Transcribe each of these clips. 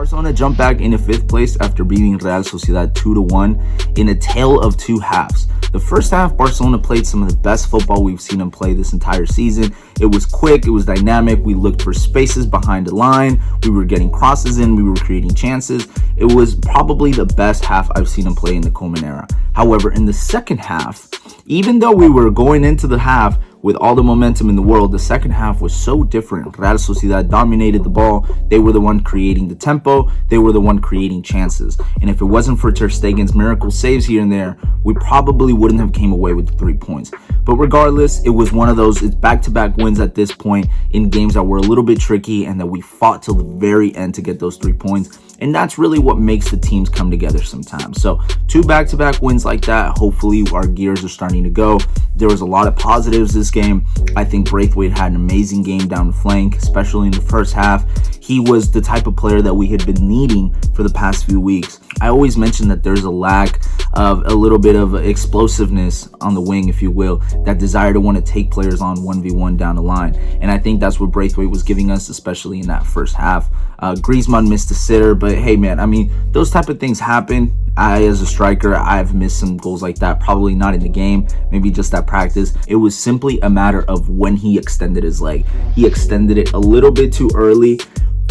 Barcelona jumped back into 5th place after beating Real Sociedad 2-1 in a tale of two halves. The first half, Barcelona played some of the best football we've seen them play this entire season. It was quick, it was dynamic, we looked for spaces behind the line, we were getting crosses in, we were creating chances. It was probably the best half I've seen them play in the Koeman era. However, in the second half, even though we were going into the half with all the momentum in the world, the second half was so different. Real Sociedad dominated the ball. They were the one creating the tempo. They were the one creating chances. And if it wasn't for Ter Stegen's miracle saves here and there, we probably wouldn't have came away with the 3 points. But regardless, it was one of those back-to-back wins at this point in games that were a little bit tricky and that we fought till the very end to get those 3 points. And that's really what makes the teams come together sometimes. So 2 back-to-back wins like that, hopefully our gears are starting to go. There was a lot of positives this game. I think Braithwaite had an amazing game down the flank, especially in the first half. He was the type of player that we had been needing for the past few weeks. I always mention that there's a lack of a little bit of explosiveness on the wing, if you will, that desire to want to take players on 1v1 down the line. And I think that's what Braithwaite was giving us, especially in that first half. Griezmann missed a sitter, but hey, man, I mean, those type of things happen. As a striker, I've missed some goals like that, probably not in the game, maybe just at practice. It was simply a matter of when he extended his leg. He extended it a little bit too early,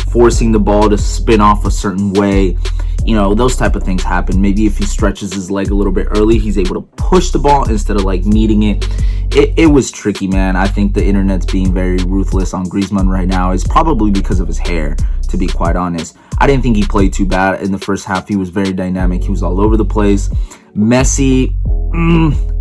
forcing the ball to spin off a certain way. You know, those type of things happen. Maybe if he stretches his leg a little bit early, he's able to push the ball instead of like meeting it. It was tricky, man. I think the internet's being very ruthless on Griezmann right now. It's probably because of his hair, to be quite honest. I didn't think he played too bad in the first half. He was very dynamic. He was all over the place. Messi,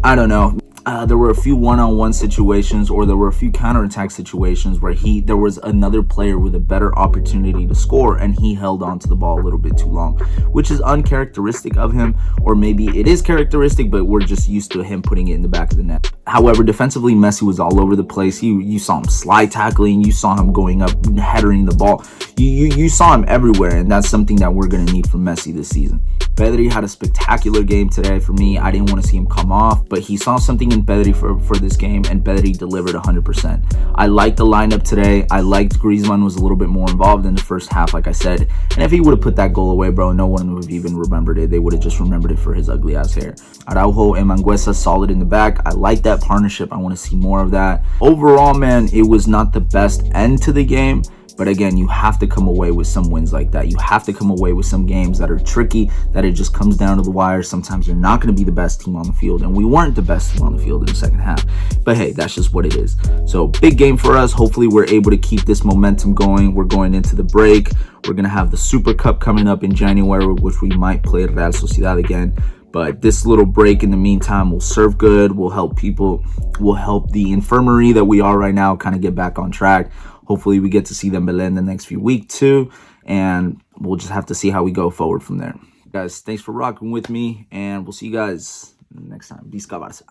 I don't know. There were a few one-on-one situations, or there were a few counterattack situations where there was another player with a better opportunity to score and he held on to the ball a little bit too long, which is uncharacteristic of him, or maybe it is characteristic, but we're just used to him putting it in the back of the net. However, defensively, Messi was all over the place. You saw him slide tackling, you saw him going up and headering the ball. You saw him everywhere, and that's something that we're going to need from Messi this season. Pedri had a spectacular game today for me. I didn't want to see him come off, but he saw something in Pedri for this game, and Pedri delivered 100%. I liked the lineup today. I liked Griezmann was a little bit more involved in the first half, like I said. And if he would have put that goal away, bro, no one would have even remembered it. They would have just remembered it for his ugly ass hair. Araujo and Mangueza solid in the back. I like that partnership. I want to see more of that. Overall, man, it was not the best end to the game. But again, you have to come away with some wins like that. You have to come away with some games that are tricky, that it just comes down to the wire. Sometimes you're not going to be the best team on the field, and we weren't the best team on the field in the second half. But hey, that's just what it is. So big game for us. Hopefully we're able to keep this momentum going. We're going into the break. We're going to have the Super Cup coming up in January, which we might play Real Sociedad again. But this little break in the meantime will serve good, will help people, will help the infirmary that we are right now kind of get back on track. Hopefully we get to see them in the next few weeks too, and we'll just have to see how we go forward from there. Guys, thanks for rocking with me, and we'll see you guys next time. Visca Barca.